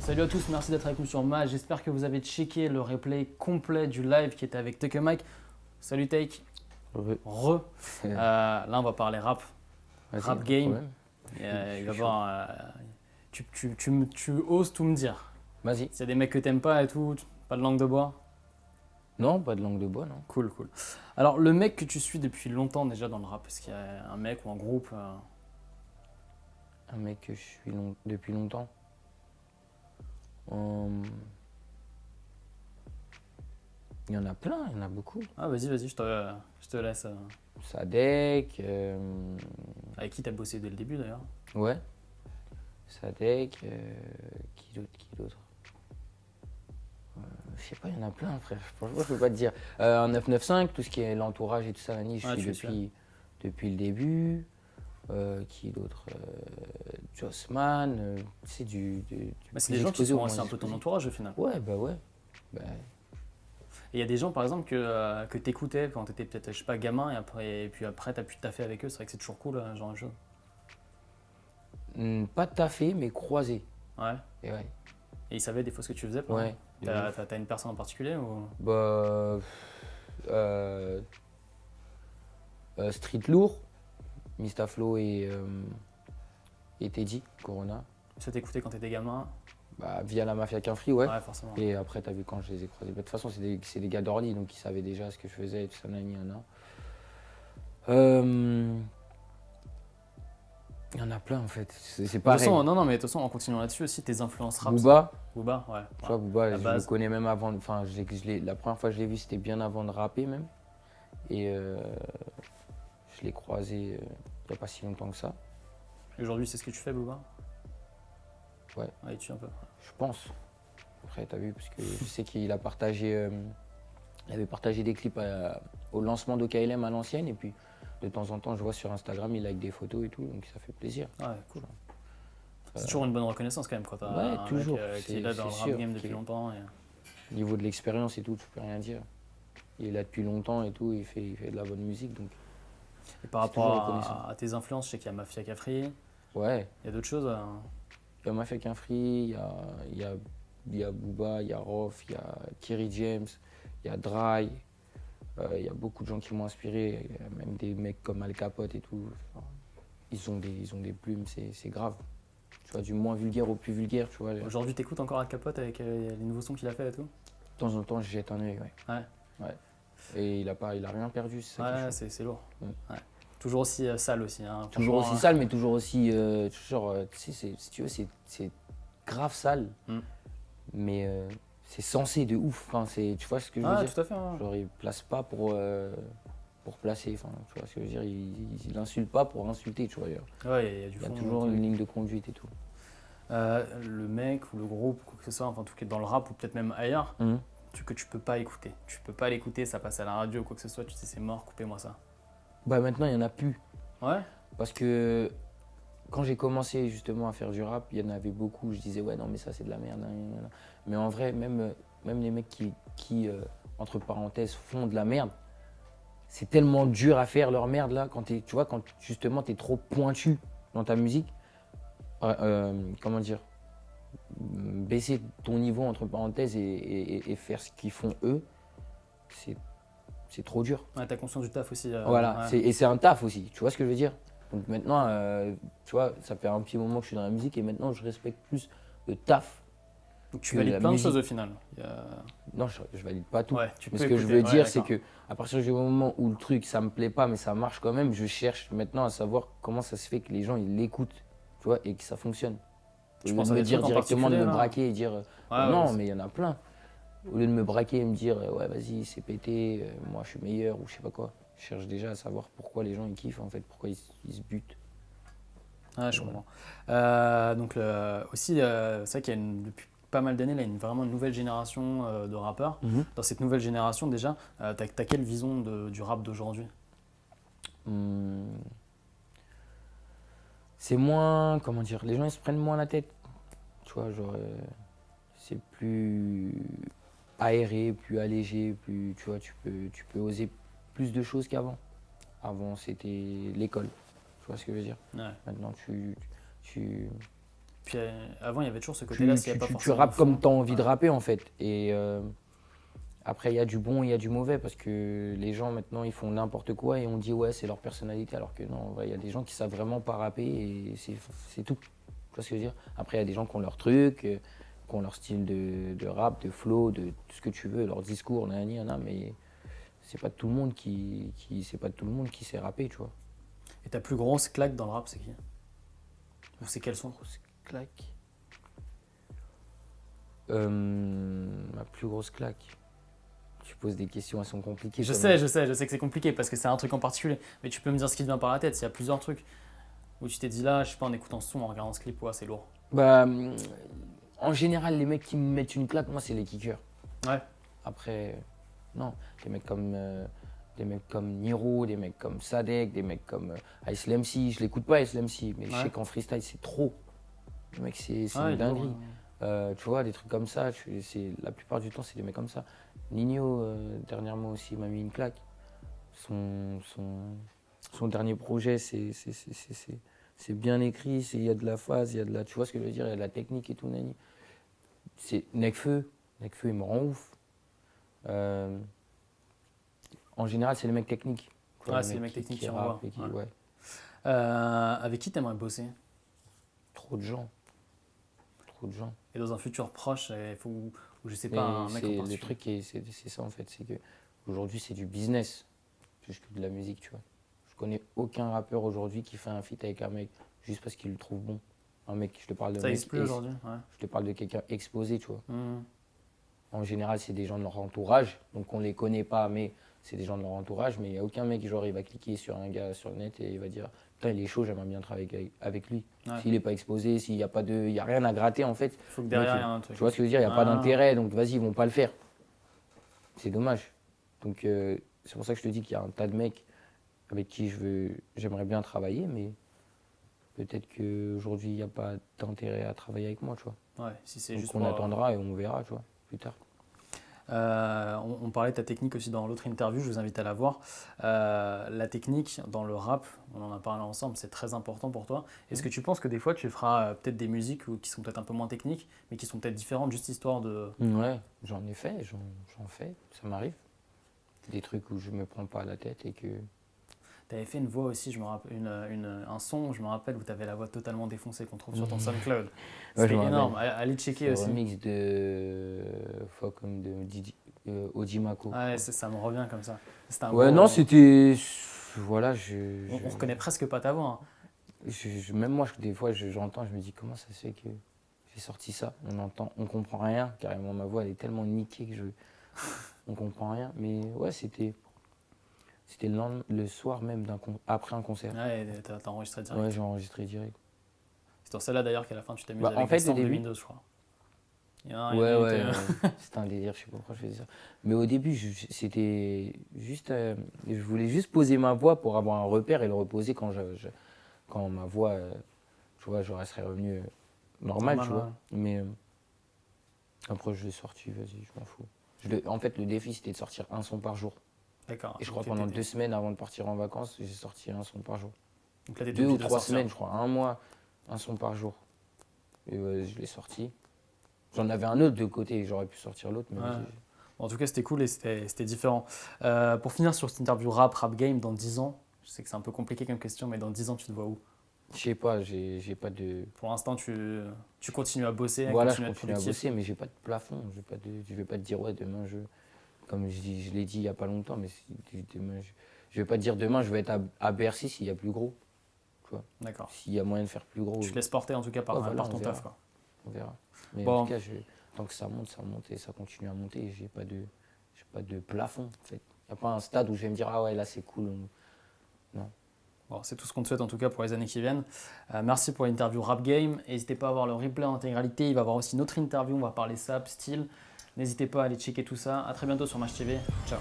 Salut à tous, merci d'être avec nous sur Maj. J'espère que vous avez checké le replay complet du live qui était avec Take a Mike. Salut Take. Re. Là, on va parler rap. Rap game. Il va voir. Tu oses tout me dire. Vas-y. S'il y a des mecs que t'aimes pas et tout, pas de langue de bois. Non, pas de langue de bois, non. Cool. Alors, le mec que tu suis depuis longtemps déjà dans le rap, est-ce qu'il y a un mec ou un groupe Un mec que je suis depuis longtemps. Il y en a plein, il y en a beaucoup. Ah, vas-y, je te laisse. Sadek. Avec qui t'as bossé dès le début d'ailleurs? Ouais. Sadek. Qui d'autre Je sais pas, il y en a plein, frère. Franchement, je peux pas te dire. Un 995, tout ce qui est l'entourage et tout ça, Nani, je suis depuis le début. Qui d'autre Jossman. C'est c'est des gens qui sont aussi un peu ton entourage au final. Ouais, bah ouais. Et il y a des gens par exemple que tu écoutais quand tu étais peut-être, je sais pas, gamin et puis après tu as pu taffer avec eux. C'est vrai que c'est toujours cool, ce genre de choses. Pas taffé, mais croisé. Ouais. Et ouais. Et ils savaient des fois ce que tu faisais, par ouais. T'as une personne en particulier ou... Bah. Street Lourd, Mistaflo et Teddy, Corona. Ça t'écoutait quand t'étais gamin? Bah, via la Mafia qu'un Free, ouais. Ouais, forcément. Et après, t'as vu quand je les ai croisés. Bah, de toute façon, c'est des gars d'Orly, donc ils savaient déjà ce que je faisais et tout ça, nani, nana. Il y en a plein en fait, c'est pareil. Non, mais de toute façon, en continuant là-dessus aussi, tes influences rap. Booba, ouais. Tu vois, Booba, je le connais même avant. Enfin, la première fois que je l'ai vu, c'était bien avant de rapper même. Et je l'ai croisé il n'y a pas si longtemps que ça. Et aujourd'hui, c'est ce que tu fais, Booba? Ouais. Ouais, tu un peu. Je pense. Après, t'as vu, parce que je sais qu'il a partagé. Il avait partagé des clips au lancement d'OKLM à l'ancienne. Et puis, de temps en temps, je vois sur Instagram, il like des photos et tout. Donc, ça fait plaisir. Ouais, cool. C'est toujours une bonne reconnaissance quand même quand t'as un toujours. mec qui est là dans le rap game depuis longtemps. Au niveau de l'expérience et tout, tu peux rien dire. Il est là depuis longtemps et tout, il fait de la bonne musique. Donc. Et par rapport à tes influences, je sais qu'il y a Mafia Cafri. Ouais. Il y a d'autres choses Il y a Mafia qu'un Free, il y a Booba, il y a Rof, il y a Kerry James, il y a Dry. Il y a beaucoup de gens qui m'ont inspiré, même des mecs comme Al Capote et tout. Enfin, ils ont des plumes, c'est grave. Tu vois, du moins vulgaire au plus vulgaire, tu vois. Aujourd'hui, t'écoutes encore Al Capote avec les nouveaux sons qu'il a fait et tout? De temps en temps, je jette un œil, ouais. Et il a rien perdu, c'est ça. Ouais, c'est lourd. Ouais. Toujours aussi sale aussi. Hein, toujours aussi sale, mais toujours aussi. Si tu veux, c'est grave sale. Mais c'est censé de ouf. Enfin, tu vois ce que je veux dire? Tout à fait. Ouais. Genre, il place pas pour placer. Enfin, tu vois ce que je veux dire? Il insulte pas pour insulter, tu vois. Ouais, il y a toujours une ligne de conduite et tout. Le mec ou le groupe, quoi que ce soit, enfin, en tout cas dans le rap ou peut-être même ailleurs, que tu peux pas écouter. Tu peux pas l'écouter, ça passe à la radio ou quoi que ce soit, tu sais, c'est mort, coupez-moi ça. Bah maintenant, il y en a plus. Ouais. Parce que quand j'ai commencé justement à faire du rap, il y en avait beaucoup. Je disais, ouais, non, mais ça, c'est de la merde. Mais en vrai, même les mecs qui entre parenthèses, font de la merde, c'est tellement dur à faire leur merde là. Quand tu vois, quand justement, t'es trop pointu dans ta musique, comment dire, baisser ton niveau entre parenthèses et faire ce qu'ils font eux, c'est trop dur. Ouais, t'as conscience du taf aussi. Voilà, ouais. et c'est un taf aussi, tu vois ce que je veux dire? Donc maintenant, tu vois, ça fait un petit moment que je suis dans la musique et maintenant je respecte plus le taf. Donc tu valides plein de choses au final. Non, je valide pas tout. Ouais, mais ce que je veux dire, c'est que à partir du moment où le truc, ça me plaît pas, mais ça marche quand même, je cherche maintenant à savoir comment ça se fait que les gens ils l'écoutent, tu vois, et que ça fonctionne. Au lieu de me dire directement de me braquer et dire non, mais il y en a plein. Au lieu de me braquer et me dire ouais, vas-y, c'est pété, moi je suis meilleur ou je sais pas quoi. Je cherche déjà à savoir pourquoi les gens ils kiffent en fait, pourquoi ils se butent. Ouais, je comprends. Donc aussi, c'est vrai qu'il y a depuis pas mal d'années, là, vraiment une nouvelle génération de rappeurs. Dans cette nouvelle génération, déjà, t'as quelle vision du rap d'aujourd'hui? C'est moins, comment dire, les gens ils se prennent moins la tête. Tu vois, genre, c'est plus aéré, plus allégé, plus, tu vois, tu peux oser plus de choses qu'avant. Avant, c'était l'école. Tu vois ce que je veux dire? Ouais. Maintenant, Puis avant, il y avait toujours ce côté-là. Tu rappes comme tu as envie de rapper en fait. Et après, il y a du bon, il y a du mauvais parce que les gens maintenant ils font n'importe quoi et on dit ouais, c'est leur personnalité. Alors que non, il y a des gens qui savent vraiment pas rapper et c'est tout. Tu vois ce que je veux dire? Après, il y a des gens qui ont leur truc, qui ont leur style de rap, de flow, de tout ce que tu veux, leur discours, mais c'est pas tout le monde c'est pas tout le monde qui sait rapper, tu vois. Et ta plus grosse claque dans le rap, c'est qui? Ou c'est quel son? Grosse claque. Ma plus grosse claque. Tu poses des questions, elles sont compliquées. Je sais que c'est compliqué parce que c'est un truc en particulier. Mais tu peux me dire ce qui te vient par la tête. S'il y a plusieurs trucs où tu t'es dit là, je sais pas, en écoutant ce son, en regardant ce clip, ouais, c'est lourd. Bah, en général, les mecs qui me mettent une claque, moi, c'est les kickers. Ouais. Après, non, des mecs comme Niro, des mecs comme Sadek, des mecs comme Ice MC. Je l'écoute pas Ice MC, mais je sais qu'en freestyle, c'est trop. Le mec, c'est une dinguerie. Tu vois, des trucs comme ça, la plupart du temps, c'est des mecs comme ça. Nino, dernièrement aussi, m'a mis une claque. Son dernier projet, c'est bien écrit, il y a de la phase, il y a de la, tu vois ce que je veux dire, il y a de la technique et tout, nani. C'est Nekfeu, il me rend ouf. En général, c'est les mecs techniques. Ouais, c'est les mecs techniques qui renvoient. Ouais. Avec qui t'aimerais bosser? Trop de gens. Et dans un futur proche, il faut, ou je sais pas, un mec en particulier. Le truc, c'est ça en fait, c'est que aujourd'hui c'est du business plus que de la musique, tu vois. Je connais aucun rappeur aujourd'hui qui fait un feat avec un mec juste parce qu'il le trouve bon. Un mec, je te parle de ça existe plus aujourd'hui, ouais. Je te parle de quelqu'un exposé, tu vois. En général, c'est des gens de leur entourage, donc on les connaît pas, mais c'est des gens de leur entourage, mais il n'y a aucun mec, genre, il va cliquer sur un gars sur le net et il va dire putain, il est chaud, j'aimerais bien travailler avec lui. Ouais. S'il n'est pas exposé, s'il n'y a pas il y a rien à gratter, en fait. Il faut que derrière, il y a un truc. Tu vois ce que je veux dire, il n'y a pas d'intérêt, donc vas-y, ils vont pas le faire. C'est dommage. Donc, c'est pour ça que je te dis qu'il y a un tas de mecs avec qui j'aimerais bien travailler, mais peut-être qu'aujourd'hui, il n'y a pas d'intérêt à travailler avec moi, tu vois. Ouais, si c'est donc juste on attendra et on verra, tu vois, plus tard. On parlait de ta technique aussi dans l'autre interview, je vous invite à la voir. La technique dans le rap, on en a parlé ensemble, c'est très important pour toi. Est-ce que tu penses que des fois tu feras peut-être des musiques qui sont peut-être un peu moins techniques, mais qui sont peut-être différentes, juste histoire de... Ouais, j'en ai fait, j'en fais, ça m'arrive. Des trucs où je me prends pas à la tête et que... Tu avais fait une voix aussi, je me rappelle, un son, je me rappelle, où tu avais la voix totalement défoncée qu'on trouve sur ton SoundCloud. C'était énorme, allez checker aussi. C'est un remix de Fuck de Ojimako. Ouais, ça me revient comme ça. Non, c'était... Voilà, on reconnaît presque pas ta voix. Hein. Même moi, des fois, j'entends, je me dis comment ça se fait que j'ai sorti ça. On comprend rien, carrément, ma voix elle est tellement niquée que on comprend rien. Mais ouais, c'était le soir même après un concert. Ouais, t'as enregistré direct. Ouais, j'ai enregistré direct. C'est dans celle-là d'ailleurs qu'à la fin tu t'amuses avec les samples de Windows, je crois. Ouais. C'était un délire, je sais pas pourquoi je faisais ça. Mais au début, c'était juste... je voulais juste poser ma voix pour avoir un repère et le reposer quand ma voix, tu vois, je serais revenu normal, tu vois. Mais après, je l'ai sorti, vas-y, je m'en fous. En fait, le défi, c'était de sortir un son par jour. D'accord. Et je crois pendant 2 semaines avant de partir en vacances, j'ai sorti un son par jour. Donc là, 2 ou 3 semaines, je crois, un mois, un son par jour. Et je l'ai sorti. J'en avais un autre de côté, j'aurais pu sortir l'autre. Mais en tout cas, c'était cool et c'était différent. Pour finir sur cette interview rap game dans 10 ans, je sais que c'est un peu compliqué comme question, mais dans 10 ans, tu te vois où? Je sais pas, j'ai pas de... Pour l'instant, tu continues à bosser, voilà, je continue à bosser, mais j'ai pas de plafond. Je vais pas te dire, ouais, demain, comme je l'ai dit il y a pas longtemps, mais demain, je vais pas te dire demain, je vais être à Bercy s'il y a plus gros. Tu vois. D'accord. S'il y a moyen de faire plus gros. Tu te laisses porter en tout cas par ton taf, quoi. On verra. Mais en tout cas, tant que ça monte et ça continue à monter, j'ai pas de plafond, en fait. Il n'y a pas un stade où je vais me dire, ah ouais, là, c'est cool. Non. Bon, c'est tout ce qu'on te souhaite en tout cas pour les années qui viennent. Merci pour l'interview Rap Game. N'hésitez pas à voir le replay en intégralité. Il va y avoir aussi une autre interview. On va parler sap, style. N'hésitez pas à aller checker tout ça. À très bientôt sur Match TV. Ciao.